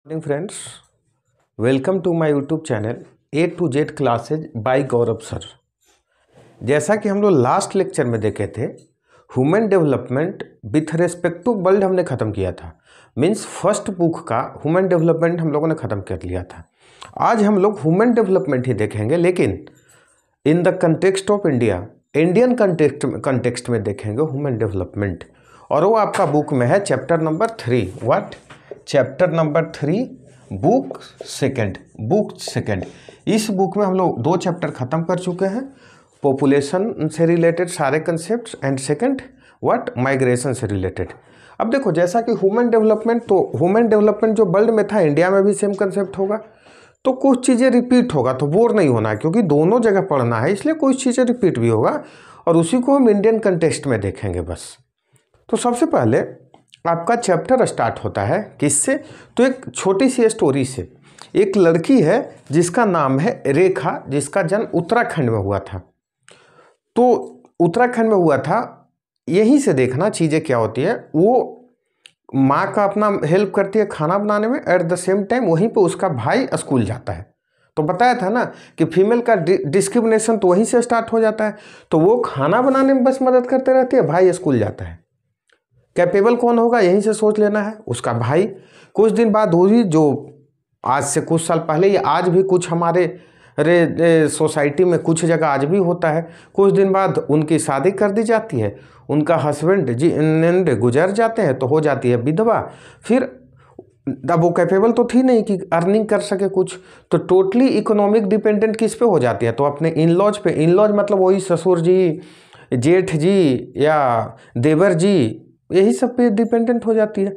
Morning friends, welcome to my YouTube channel A to Z classes by Gaurav sir. जैसा कि हम लोग last lecture में देखे थे, human development with respect to world हमने ख़त्म किया था। मीन्स फर्स्ट बुक का ह्यूमन डेवलपमेंट हम लोगों ने ख़त्म कर लिया था। आज हम लोग ह्यूमन डेवलपमेंट ही देखेंगे, लेकिन in the context of India, Indian context में देखेंगे ह्यूमन डेवलपमेंट। और वो आपका बुक में है chapter number 3। What? Chapter number 3, book second. इस बुक में हम लोग 2 चैप्टर ख़त्म कर चुके हैं, पॉपुलेशन से रिलेटेड सारे concepts, and second what, migration से रिलेटेड। अब देखो, जैसा कि ह्यूमन डेवलपमेंट, तो ह्यूमन डेवलपमेंट जो वर्ल्ड में था, इंडिया में भी सेम कंसेप्ट होगा। तो कुछ चीज़ें रिपीट होगा, तो बोर नहीं होना है, क्योंकि दोनों जगह पढ़ना है, इसलिए कुछ चीज़ें रिपीट भी होगा और उसी को हम इंडियन कंटेक्स्ट में देखेंगे बस। तो सबसे पहले आपका चैप्टर स्टार्ट होता है किससे? तो एक छोटी सी स्टोरी से। एक लड़की है जिसका नाम है रेखा, जिसका जन्म उत्तराखंड में हुआ था। तो उत्तराखंड में हुआ था, यहीं से देखना चीज़ें क्या होती है। वो माँ का अपना हेल्प करती है खाना बनाने में, एट द सेम टाइम वहीं पे उसका भाई स्कूल जाता है। तो बताया था ना कि फीमेल का डिस्क्रिमिनेशन तो वहीं से स्टार्ट हो जाता है। तो वो खाना बनाने में बस मदद करते रहती है, भाई स्कूल जाता है। कैपेबल कौन होगा, यहीं से सोच लेना है, उसका भाई। कुछ दिन बाद हुई, जो आज से कुछ साल पहले, ये आज भी कुछ हमारे सोसाइटी में कुछ जगह आज भी होता है। कुछ दिन बाद उनकी शादी कर दी जाती है, उनका हस्बैंड जी गुजर जाते हैं, तो हो जाती है विधवा। फिर अब वो कैपेबल तो थी नहीं कि अर्निंग कर सके कुछ, तो टोटली इकोनॉमिक डिपेंडेंट किस पे हो जाती है? तो अपने इन-लॉज पे। इन-लॉज मतलब वही ससुर जी, जेठ जी या देवर जी, यही सब पे डिपेंडेंट हो जाती है।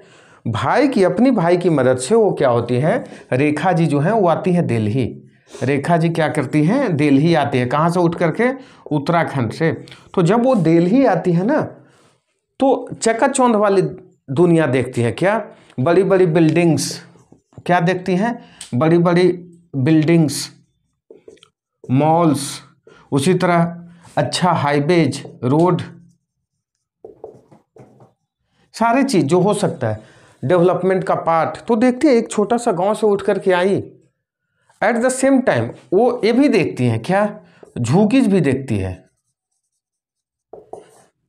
अपनी भाई की मदद से वो क्या होती है, रेखा जी जो हैं वो आती है दिल्ली। रेखा जी क्या करती हैं, दिल्ली आती है। कहाँ से उठ करके? उत्तराखंड से। तो जब वो दिल्ली आती है ना, तो चकाचौंध वाली दुनिया देखती है। क्या? बड़ी बड़ी बिल्डिंग्स। क्या देखती हैं? बड़ी बड़ी बिल्डिंग्स, मॉल्स, उसी तरह अच्छा हाईवेज, रोड, सारे चीज़ जो हो सकता है डेवलपमेंट का पार्ट। तो देखती है, एक छोटा सा गांव से उठ करके आई। एट द सेम टाइम वो ये भी देखती हैं, क्या? झुकीज भी देखती है।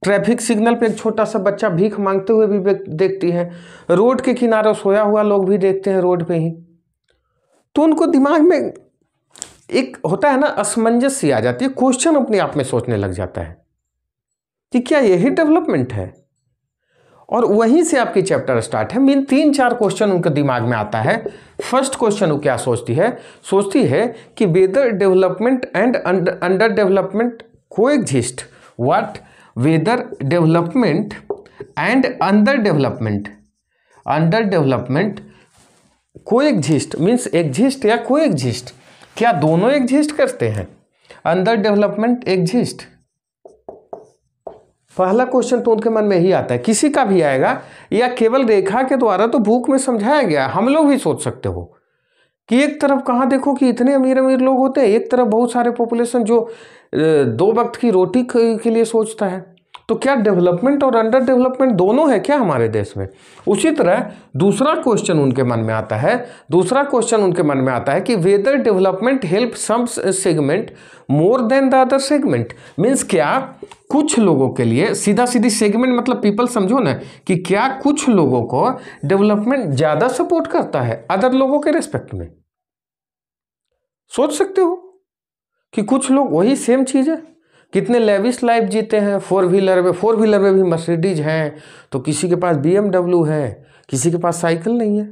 ट्रैफिक सिग्नल पे एक छोटा सा बच्चा भीख मांगते हुए भी देखती है। रोड के किनारे सोया हुआ लोग भी देखते हैं, रोड पे ही। तो उनको दिमाग में एक होता है ना, असमंजस सी आ जाती है, क्वेश्चन अपने आप में सोचने लग जाता है कि क्या यही डेवलपमेंट है? और वहीं से आपकी चैप्टर स्टार्ट है। मीन 3-4 क्वेश्चन उनके दिमाग में आता है। फर्स्ट क्वेश्चन वो क्या सोचती है कि whether development and under development coexist. What? Whether development and under development coexist. Means exist या कोएग्जिस्ट, क्या दोनों एग्जिस्ट करते हैं? Under development exist. पहला क्वेश्चन तो उनके मन में ही आता है, किसी का भी आएगा, या केवल रेखा के द्वारा तो बुक में समझाया गया। हम लोग भी सोच सकते हो कि एक तरफ कहाँ देखो कि इतने अमीर अमीर लोग होते हैं, एक तरफ बहुत सारे पॉपुलेशन जो 2 वक्त की रोटी के लिए सोचता है। तो क्या डेवलपमेंट और अंडर डेवलपमेंट दोनों है क्या हमारे देश में? उसी तरह दूसरा क्वेश्चन उनके मन में आता है कि whether development help some segment more than the other segment. Means क्या कुछ लोगों के लिए, सीधा सीधी सेगमेंट मतलब पीपल समझो ना, कि क्या कुछ लोगों को डेवलपमेंट ज़्यादा सपोर्ट करता है अदर लोगों के रिस्पेक्ट में? सोच सकते हो कि कुछ लोग वही सेम चीज़ है, कितने लेविश लाइफ जीते हैं। 4 व्हीलर में भी मर्सिडीज हैं, तो किसी के पास BMW है, किसी के पास साइकिल नहीं है।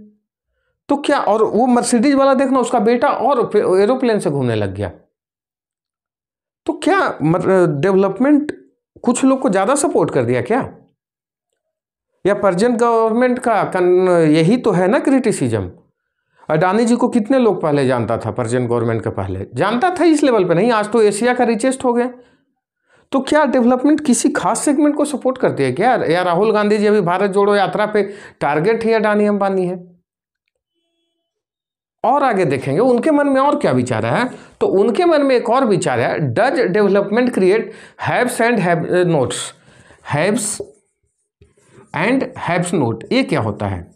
तो क्या, और वो मर्सिडीज वाला देखना, उसका बेटा और एरोप्लेन से घूमने लग गया। तो क्या डेवलपमेंट कुछ लोग को ज़्यादा सपोर्ट कर दिया क्या? या प्रेजेंट गवर्नमेंट का यही तो है ना क्रिटिसिज्म। अडानी जी को कितने लोग पहले जानता था? प्रेजेंट गवर्नमेंट के पहले जानता था, इस लेवल पे नहीं। आज तो एशिया का रिचेस्ट हो गए। तो क्या डेवलपमेंट किसी खास सेगमेंट को सपोर्ट करती है क्या? या राहुल गांधी जी अभी भारत जोड़ो यात्रा पे टारगेट ही अडानी अंबानी है? और आगे देखेंगे उनके मन में और क्या विचार है। तो उनके मन में एक और विचार है, does development create haves and have notes. Haves and haves note, ये क्या होता है?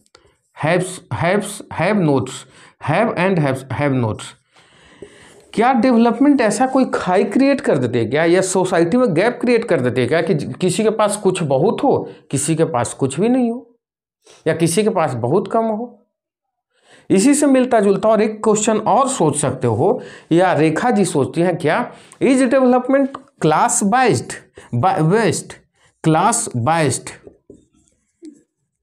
Have notes, have and have notes. क्या डेवलपमेंट ऐसा कोई खाई क्रिएट कर देते हैं क्या, या सोसाइटी में गैप क्रिएट कर देते हैं क्या कि किसी के पास कुछ बहुत हो, किसी के पास कुछ भी नहीं हो, या किसी के पास बहुत कम हो? इसी से मिलता जुलता और एक क्वेश्चन और सोच सकते हो, या रेखा जी सोचती हैं क्या, is development class biased based, class biased?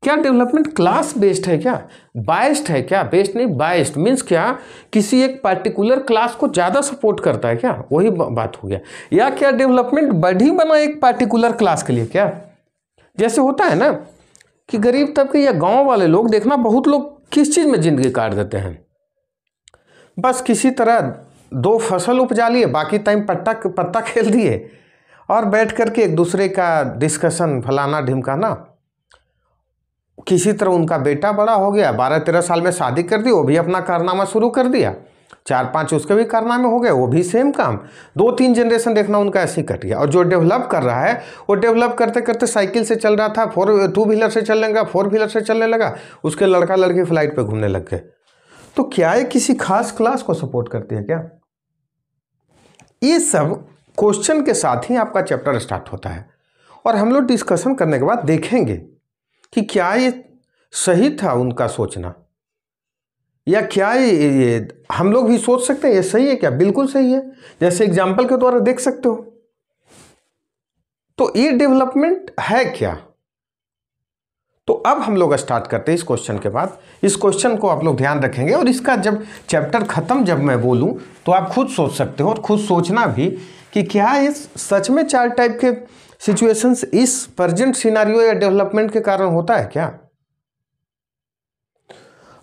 क्या डेवलपमेंट क्लास बेस्ड है क्या, बाइस्ड है क्या? बेस्ड नहीं, बाइस्ड मीन्स क्या, किसी एक पार्टिकुलर क्लास को ज़्यादा सपोर्ट करता है क्या? वही बात हो गया। या क्या डेवलपमेंट बढ़ी बना एक पार्टिकुलर क्लास के लिए क्या? जैसे होता है ना कि गरीब तबके या गांव वाले लोग, देखना बहुत लोग किस चीज़ में ज़िंदगी काट देते हैं, बस किसी तरह 2 फसल उपजा लिए, बाकी टाइम पत्ता खेल दिए और बैठ करके एक दूसरे का डिस्कशन फलाना ढिमकाना। किसी तरह उनका बेटा बड़ा हो गया, 12-13 साल में शादी कर दी, वो भी अपना कारनामा शुरू कर दिया, 4-5 उसके भी कारनामे हो गए, वो भी सेम काम, 2-3 जनरेशन देखना उनका ऐसे ही कट गया। और जो डेवलप कर रहा है वो डेवलप करते करते साइकिल से चल रहा था, 2 व्हीलर से चलने लगा, 4 व्हीलर से चलने लगा, उसके लड़का लड़की फ्लाइट पर घूमने लग गए। तो क्या ये किसी खास क्लास को सपोर्ट करती है क्या? ये सब क्वेश्चन के साथ ही आपका चैप्टर स्टार्ट होता है, और हम लोग डिस्कशन करने के बाद देखेंगे कि क्या ये सही था उनका सोचना, या क्या ये हम लोग भी सोच सकते हैं ये सही है क्या? बिल्कुल सही है, जैसे एग्जाम्पल के द्वारा देख सकते हो। तो ये डेवलपमेंट है क्या? तो अब हम लोग स्टार्ट करते हैं इस क्वेश्चन के बाद। इस क्वेश्चन को आप लोग ध्यान रखेंगे, और इसका जब चैप्टर खत्म जब मैं बोलूं तो आप खुद सोच सकते हो, और खुद सोचना भी कि क्या इस सच में 4 टाइप के सिचुएशंस इस प्रेजेंट सिनारियो या डेवलपमेंट के कारण होता है क्या?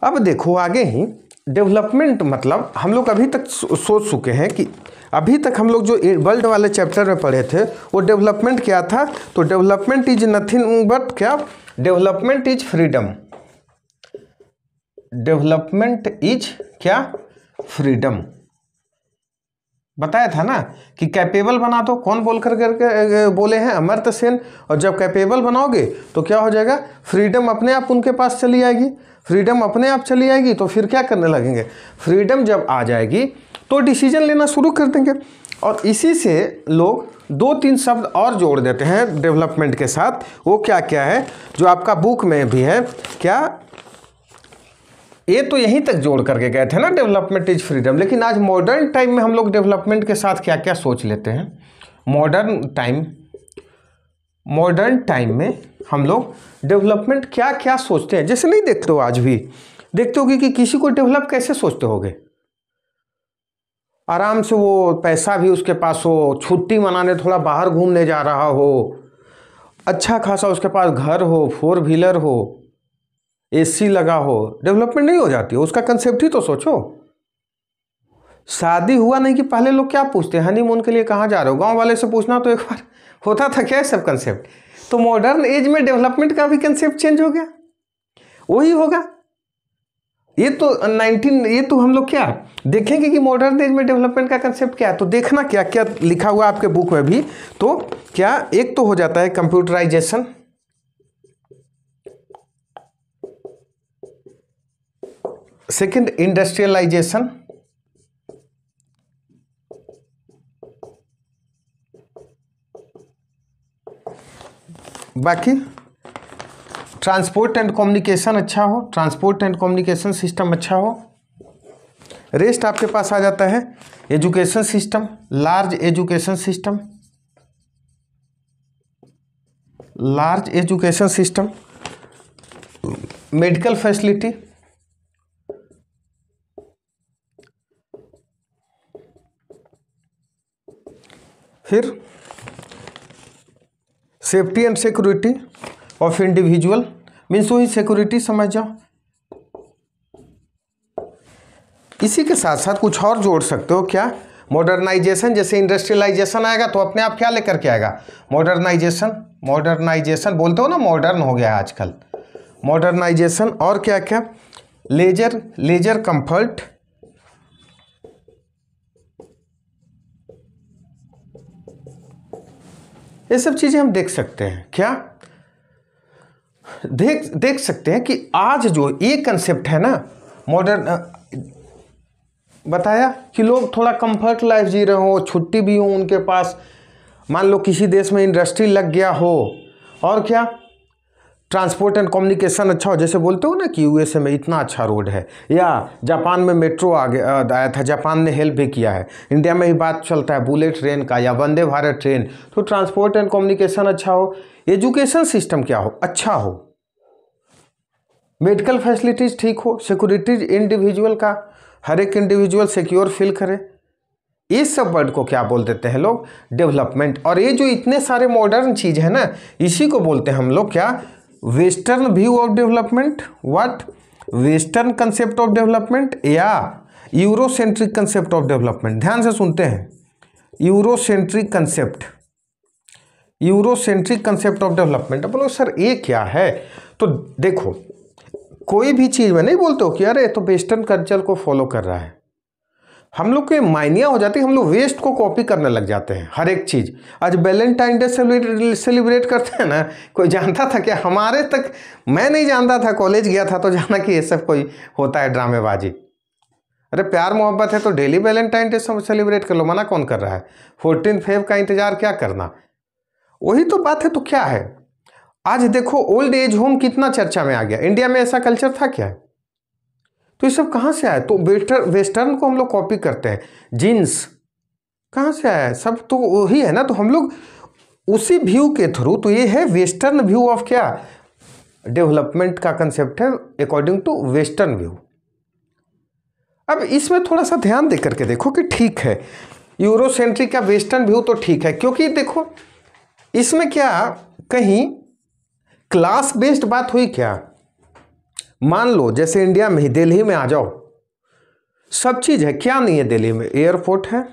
अब देखो आगे ही, डेवलपमेंट मतलब हम लोग अभी तक सोच चुके हैं कि अभी तक हम लोग जो वर्ल्ड वाले चैप्टर में पढ़े थे वो डेवलपमेंट क्या था। तो डेवलपमेंट इज नथिंग बट क्या, development is freedom. Development is क्या, फ्रीडम। बताया था ना कि कैपेबल बना दो, कौन बोल करके बोले हैं, अमर्त्य सेन। और जब कैपेबल बनाओगे तो क्या हो जाएगा, फ्रीडम अपने आप उनके पास चली आएगी। फ्रीडम अपने आप चली आएगी तो फिर क्या करने लगेंगे, फ्रीडम जब आ जाएगी तो डिसीजन लेना शुरू कर देंगे। और इसी से लोग 2-3 शब्द और जोड़ देते हैं डेवलपमेंट के साथ। वो क्या क्या है जो आपका बुक में भी है क्या, ये तो यहीं तक जोड़ करके गए थे ना, डेवलपमेंट इज फ्रीडम। लेकिन आज मॉडर्न टाइम में हम लोग डेवलपमेंट के साथ क्या क्या सोच लेते हैं। मॉडर्न टाइम में हम लोग डेवलपमेंट क्या क्या सोचते हैं, जैसे नहीं देखते हो, आज भी देखते होगे कि किसी को डेवलप कैसे सोचते होगे। आराम से वो पैसा भी उसके पास हो, छुट्टी मनाने थोड़ा बाहर घूमने जा रहा हो, अच्छा खासा उसके पास घर हो, 4 व्हीलर हो, एसी लगा हो, डेवलपमेंट नहीं हो जाती है? उसका कंसेप्ट ही तो सोचो। शादी हुआ नहीं कि पहले लोग क्या पूछते हैं, हनीमून के लिए कहाँ जा रहे हो, गांव वाले से पूछना तो एक बार होता था क्या सब कंसेप्ट। तो मॉडर्न एज में डेवलपमेंट का भी कंसेप्ट चेंज हो गया, वही होगा। ये तो हम लोग क्या देखेंगे कि मॉडर्न एज में डेवलपमेंट का कंसेप्ट क्या है। तो देखना क्या क्या लिखा हुआ आपके बुक में भी। तो क्या एक तो हो जाता है कंप्यूटराइजेशन, सेकंड इंडस्ट्रियलाइजेशन, बाकी ट्रांसपोर्ट एंड कम्युनिकेशन अच्छा हो, ट्रांसपोर्ट एंड कम्युनिकेशन सिस्टम अच्छा हो। रेस्ट आपके पास आ जाता है education system, large education system, large education system, medical facility, फिर safety and security of individual, means वही सिक्योरिटी समझ जाओ। इसी के साथ साथ कुछ और जोड़ सकते हो क्या, मॉडर्नाइजेशन। जैसे इंडस्ट्रियलाइजेशन आएगा तो अपने आप क्या लेकर के आएगा, मॉडर्नाइजेशन। मॉडर्नाइजेशन बोलते हो ना, मॉडर्न हो गया आजकल, मॉडर्नाइजेशन। और क्या क्या, लेजर कंफर्ट, ये सब चीजें हम देख सकते हैं क्या। देख सकते हैं कि आज जो ये कंसेप्ट है ना मॉडर्न, बताया कि लोग थोड़ा कंफर्ट लाइफ जी रहे हो, छुट्टी भी हो उनके पास, मान लो किसी देश में इंडस्ट्री लग गया हो, और क्या ट्रांसपोर्ट एंड कम्युनिकेशन अच्छा हो, जैसे बोलते हो ना कि यूएसए में इतना अच्छा रोड है, या जापान में मेट्रो आया था, जापान ने हेल्प भी किया है। इंडिया में ही बात चलता है बुलेट ट्रेन का या वंदे भारत ट्रेन। तो ट्रांसपोर्ट एंड कम्युनिकेशन अच्छा हो, एजुकेशन सिस्टम क्या हो, अच्छा हो, मेडिकल फैसिलिटीज़ ठीक हो, सिक्योरिटीज इंडिविजुअल का, हर एक इंडिविजुअल सिक्योर फील करे। इस सब वर्ड को क्या बोल देते हैं लोग, डेवलपमेंट। और ये जो इतने सारे मॉडर्न चीज़ है ना, इसी को बोलते हैं हम लोग क्या, western view of development. What, western concept of development या यूरोसेंट्रिक कंसेप्ट ऑफ डेवलपमेंट। ध्यान से सुनते हैं, Eurocentric concept, Eurocentric concept of development. बोलो सर ये क्या है? तो देखो, कोई भी चीज़ में नहीं बोलते हो कि अरे तो वेस्टर्न कल्चर को फॉलो कर रहा है। हम लोग के मायनिया हो जाती है, हम लोग वेस्ट को कॉपी करने लग जाते हैं हर एक चीज़। आज वैलेंटाइन डे सेलिब्रेट करते हैं ना, कोई जानता था क्या? हमारे तक मैं नहीं जानता था, कॉलेज गया था तो जाना कि ये सब कोई होता है ड्रामेबाजी। अरे प्यार मोहब्बत है तो डेली वैलेंटाइन डे सेलिब्रेट कर लो, मना कौन कर रहा है? 14 फेब का इंतजार क्या करना, वही तो बात है। तो क्या है, आज देखो ओल्ड एज होम कितना चर्चा में आ गया। इंडिया में ऐसा कल्चर था क्या? तो ये सब कहाँ से आया? तो वेस्टर्न को हम लोग कॉपी करते हैं। जीन्स कहाँ से आया है? सब तो वही है ना। तो हम लोग उसी व्यू के थ्रू, तो ये है वेस्टर्न व्यू ऑफ क्या, डेवलपमेंट का कंसेप्ट है अकॉर्डिंग टू वेस्टर्न व्यू। अब इसमें थोड़ा सा ध्यान दे करके देखो कि ठीक है यूरोसेंट्रिक का वेस्टर्न व्यू तो ठीक है, क्योंकि देखो इसमें क्या कहीं क्लास बेस्ड बात हुई क्या? मान लो जैसे इंडिया में ही, दिल्ली में आ जाओ, सब चीज़ है, क्या नहीं है दिल्ली में? एयरपोर्ट है,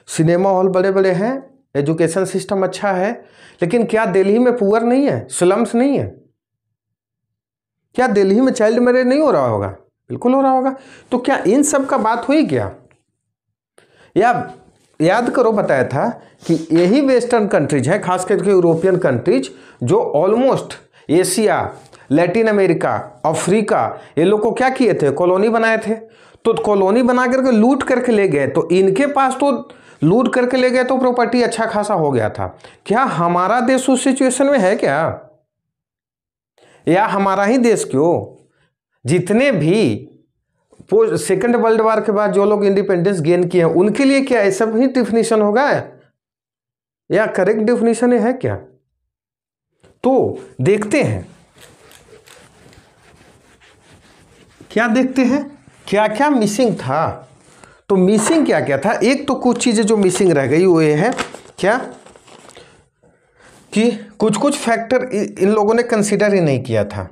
सिनेमा हॉल बड़े बड़े हैं, एजुकेशन सिस्टम अच्छा है, लेकिन क्या दिल्ली में पुअर नहीं है, स्लम्स नहीं है? क्या दिल्ली में चाइल्ड मैरिज नहीं हो रहा होगा? बिल्कुल हो रहा होगा। तो क्या इन सब का बात हुई क्या? या याद करो, बताया था कि यही वेस्टर्न कंट्रीज है, खास करके यूरोपियन कंट्रीज, जो almost Asia, Latin America, Africa, ये लोग को क्या किए थे, कॉलोनी बनाए थे। तो कॉलोनी बना करके लूट करके ले गए, तो इनके पास तो लूट करके ले गए तो प्रॉपर्टी अच्छा खासा हो गया था। क्या हमारा देश उस सिचुएशन में है क्या? या हमारा ही देश क्यों, जितने भी सेकेंड वर्ल्ड वॉर के बाद जो लोग इंडिपेंडेंस गेन किए हैं उनके लिए क्या ऐसा ही डिफिनीशन होगा, या करेक्ट डिफिनीशन है क्या? तो देखते हैं, क्या देखते हैं क्या क्या मिसिंग था। तो मिसिंग क्या क्या था? एक तो कुछ चीजें जो मिसिंग रह गई वो ये है क्या कि कुछ कुछ फैक्टर इन लोगों ने कंसीडर ही नहीं किया था।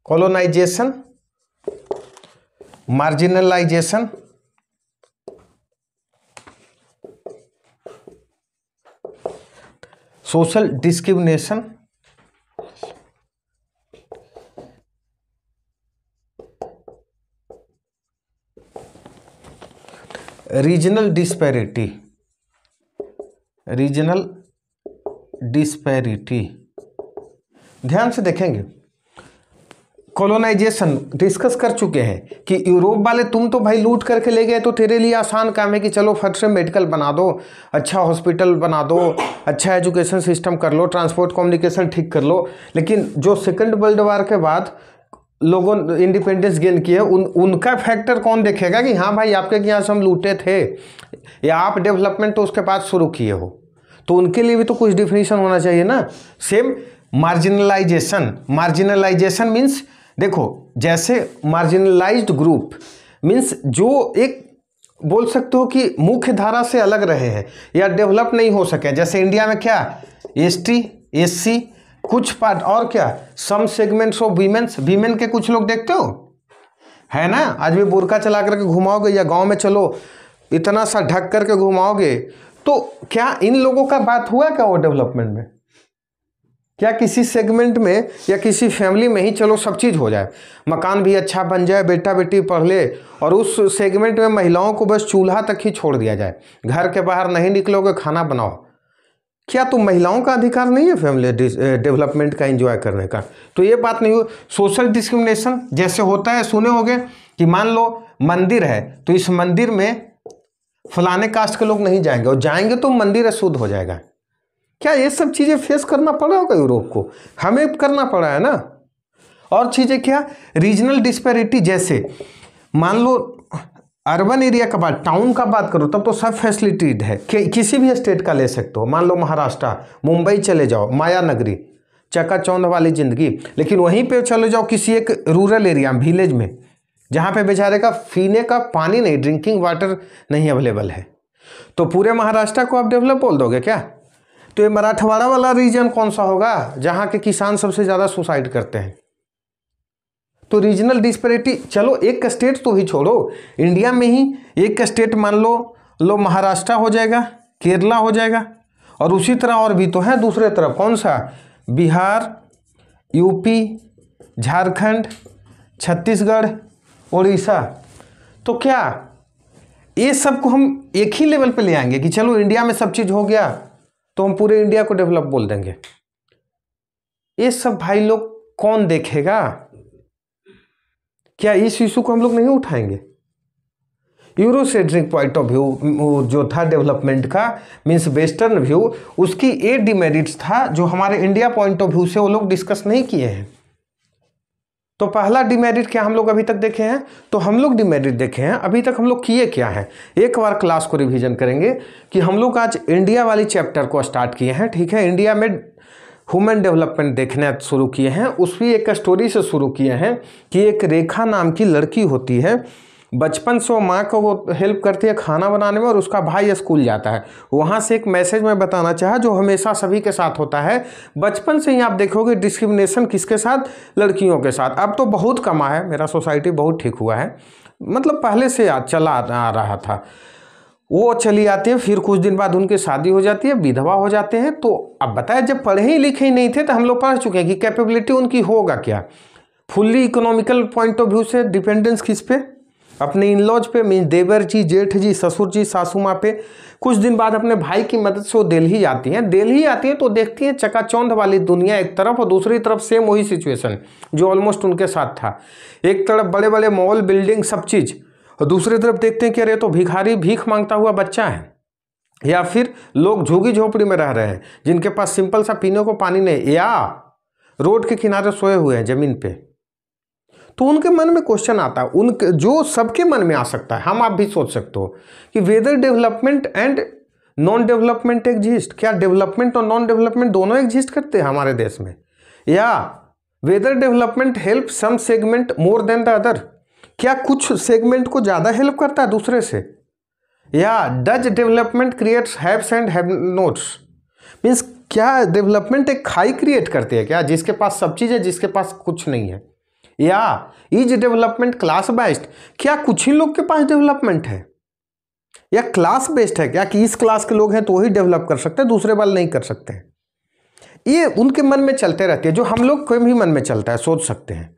Colonisation, marginalisation, social discrimination, regional disparity, regional disparity. ध्यान से देखेंगे, कॉलोनाइजेशन डिस्कस कर चुके हैं कि यूरोप वाले तुम तो भाई लूट करके ले गए, तो तेरे लिए आसान काम है कि चलो फट से मेडिकल बना दो, अच्छा हॉस्पिटल बना दो, अच्छा एजुकेशन सिस्टम कर लो, ट्रांसपोर्ट कम्युनिकेशन ठीक कर लो। लेकिन जो सेकंड वर्ल्ड वॉर के बाद लोगों इंडिपेंडेंस गेन किए, उनका फैक्टर कौन देखेगा कि हाँ भाई आपके यहाँ से हम लूटे थे, या आप डेवलपमेंट तो उसके बाद शुरू किए हो? तो उनके लिए भी तो कुछ डिफिनीशन होना चाहिए ना। सेम मार्जिनलाइजेशन, मार्जिनलाइजेशन मीन्स देखो, जैसे मार्जिनलाइज्ड ग्रुप मीन्स जो एक बोल सकते हो कि मुख्य धारा से अलग रहे हैं या डेवलप नहीं हो सके। जैसे इंडिया में क्या एसटी, एससी, कुछ पार्ट, और क्या सम सेगमेंट्स ऑफ वीमेंस, वीमेन के कुछ लोग देखते हो है ना, आज भी बुर्का चला करके घुमाओगे या गांव में चलो इतना सा ढक करके घुमाओगे, तो क्या इन लोगों का बात हुआ क्या वो डेवलपमेंट में? क्या किसी सेगमेंट में या किसी फैमिली में ही चलो सब चीज़ हो जाए, मकान भी अच्छा बन जाए, बेटा बेटी पढ़ ले, और उस सेगमेंट में महिलाओं को बस चूल्हा तक ही छोड़ दिया जाए, घर के बाहर नहीं निकलोगे, खाना बनाओ, क्या तो महिलाओं का अधिकार नहीं है फैमिली डेवलपमेंट का एंजॉय करने का? तो ये बात नहीं हो। सोशल डिस्क्रिमिनेशन जैसे होता है, सुने होंगे कि मान लो मंदिर है तो इस मंदिर में फलाने कास्ट के लोग नहीं जाएंगे, और जाएंगे तो मंदिर अशुद्ध हो जाएगा। क्या ये सब चीज़ें फेस करना पड़ा होगा यूरोप को? हमें करना पड़ा है ना। और चीज़ें क्या, रीजनल डिस्पैरिटी, जैसे मान लो अर्बन एरिया का बात, टाउन का बात करो तब तो सब फैसिलिटीड है, किसी भी स्टेट का ले सकते हो। मान लो महाराष्ट्र, मुंबई चले जाओ, माया नगरी, चकाचौंध वाली जिंदगी। लेकिन वहीं पे चले जाओ किसी एक रूरल एरिया, विलेज में, जहाँ पे बेचारे का पीने का पानी नहीं, ड्रिंकिंग वाटर नहीं अवेलेबल है, तो पूरे महाराष्ट्र को आप डेवलप बोल दोगे क्या? तो ये मराठवाड़ा वाला रीजन कौन सा होगा जहाँ के किसान सबसे ज़्यादा सुसाइड करते हैं? तो रीजनल डिस्पैरिटी, चलो एक स्टेट तो ही छोड़ो, इंडिया में ही एक स्टेट मान लो महाराष्ट्र हो जाएगा, केरला हो जाएगा, और उसी तरह और भी तो है दूसरे तरफ, कौन सा, बिहार, यूपी, झारखंड, छत्तीसगढ़, उड़ीसा। तो क्या ये सब को हम एक ही लेवल पे ले आएंगे कि चलो इंडिया में सब चीज़ हो गया तो हम पूरे इंडिया को डेवलप बोल देंगे? ये सब भाई लोग कौन देखेगा? क्या इस इशू को हम लोग नहीं उठाएंगे? यूरोसेंट्रिक पॉइंट ऑफ व्यू जो था डेवलपमेंट का, मीन्स वेस्टर्न व्यू, उसकी 8 डिमेरिट्स था जो हमारे इंडिया पॉइंट ऑफ व्यू से वो लोग डिस्कस नहीं किए हैं। तो पहला डिमेरिट क्या हम लोग अभी तक देखे हैं? तो हम लोग डिमेरिट देखे हैं, अभी तक हम लोग किए क्या है, एक बार क्लास को रिवीजन करेंगे कि हम लोग आज इंडिया वाली चैप्टर को स्टार्ट किए हैं। ठीक है, इंडिया में ह्यूमन डेवलपमेंट देखने शुरू किए हैं। उसकी एक स्टोरी से शुरू किए हैं कि एक रेखा नाम की लड़की होती है, बचपन से वो माँ को वो हेल्प करती है खाना बनाने में, और उसका भाई स्कूल जाता है। वहाँ से एक मैसेज मैं बताना चाहा जो हमेशा सभी के साथ होता है, बचपन से ही आप देखोगे डिस्क्रिमिनेशन किसके साथ, लड़कियों के साथ। अब तो बहुत कमा है, मेरा सोसाइटी बहुत ठीक हुआ है, मतलब पहले से चला आ रहा था। वो चली आती है, फिर कुछ दिन बाद उनकी शादी हो जाती है, विधवा हो जाते हैं। तो अब बताए, जब पढ़े ही लिखे ही नहीं थे तो हम लोग पढ़ चुके हैं कि कैपेबिलिटी उनकी होगा क्या। Fully economical point of view से डिपेंडेंस किस पे, अपने इन लॉज पे, मीन देवर जी, जेठ जी, ससुर जी, सासू माँ पे। कुछ दिन बाद अपने भाई की मदद से वो दिल्ली आती हैं। दिल्ली आती हैं तो देखती हैं चकाचौंध वाली दुनिया एक तरफ, और दूसरी तरफ सेम वही सिचुएशन जो ऑलमोस्ट उनके साथ था। एक तरफ बड़े बड़े मॉल, बिल्डिंग, सब चीज़, और दूसरी तरफ देखते हैं कि अरे तो भिखारी, भीख मांगता हुआ बच्चा है, या फिर लोग झुग्गी झोपड़ी में रह रहे हैं जिनके पास सिंपल सा पीने को पानी नहीं, या रोड के किनारे सोए हुए हैं जमीन पे। तो उनके मन में क्वेश्चन आता है, उनके जो सबके मन में आ सकता है, हम आप भी सोच सकते हो कि whether development and non development exist, क्या डेवलपमेंट और नॉन डेवलपमेंट दोनों एग्जिस्ट करते हैं हमारे देश में, या whether development help some segment more than the other, क्या कुछ सेगमेंट को ज़्यादा हेल्प करता है दूसरे से, या does development creates haves and have notes, means क्या डेवलपमेंट एक खाई क्रिएट करती है क्या, जिसके पास सब चीज़ है जिसके पास कुछ नहीं है, या इज डेवलपमेंट क्लास बेस्ड, क्या कुछ ही लोग के पास डेवलपमेंट है, या क्लास बेस्ड है क्या कि इस क्लास के लोग हैं तो वही डेवलप कर सकते हैं, दूसरे वाले नहीं कर सकते हैं। ये उनके मन में चलते रहती है, जो हम लोग के भी मन में चलता है, सोच सकते हैं।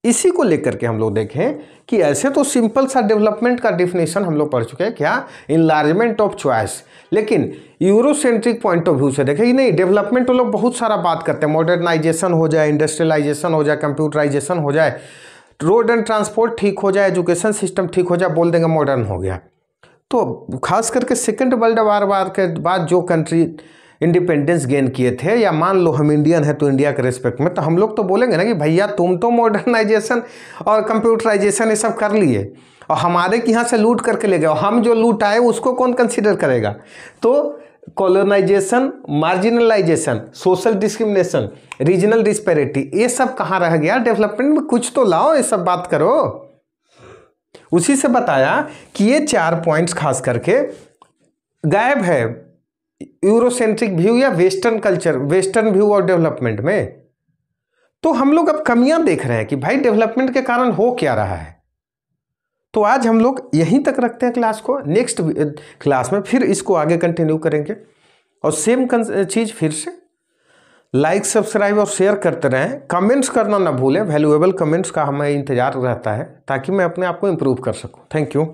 इसी को लेकर के हम लोग देखें कि ऐसे तो सिंपल सा डेवलपमेंट का डिफिनेशन हम लोग पढ़ चुके हैं, क्या, इनलार्जमेंट ऑफ चॉइस। लेकिन यूरोसेंट्रिक पॉइंट ऑफ व्यू से देखें कि नहीं, डेवलपमेंट तो लोग बहुत सारा बात करते हैं, मॉडर्नाइजेशन हो जाए, इंडस्ट्रियलाइजेशन हो जाए, कंप्यूटराइजेशन हो जाए, रोड एंड ट्रांसपोर्ट ठीक हो जाए, एजुकेशन सिस्टम ठीक हो जाए, बोल देंगे मॉडर्न हो गया। तो खास करके सेकेंड वर्ल्ड वार के बाद जो कंट्री इंडिपेंडेंस गेन किए थे, या मान लो हम इंडियन है तो इंडिया के रेस्पेक्ट में, तो हम लोग तो बोलेंगे ना कि भैया तुम तो मॉडर्नाइजेशन और कंप्यूटराइजेशन ये सब कर लिए और हमारे यहाँ से लूट करके ले गए, हम जो लूट आए उसको कौन कंसीडर करेगा। तो colonisation, marginalisation, social discrimination, regional disparity, ये सब कहाँ रह गया डेवलपमेंट में? कुछ तो लाओ, ये सब बात करो। उसी से बताया कि ये 4 पॉइंट्स खास करके गायब है यूरोसेंट्रिक व्यू या वेस्टर्न कल्चर, वेस्टर्न व्यू और डेवलपमेंट में। तो हम लोग अब कमियां देख रहे हैं कि भाई डेवलपमेंट के कारण हो क्या रहा है। तो आज हम लोग यहीं तक रखते हैं क्लास को, नेक्स्ट क्लास में फिर इसको आगे कंटिन्यू करेंगे। और सेम चीज़ फिर से लाइक, सब्सक्राइब और शेयर करते रहें, कमेंट्स करना ना भूलें, वैल्यूएबल कमेंट्स का हमें इंतजार रहता है ताकि मैं अपने आप को इम्प्रूव कर सकूं। Thank you.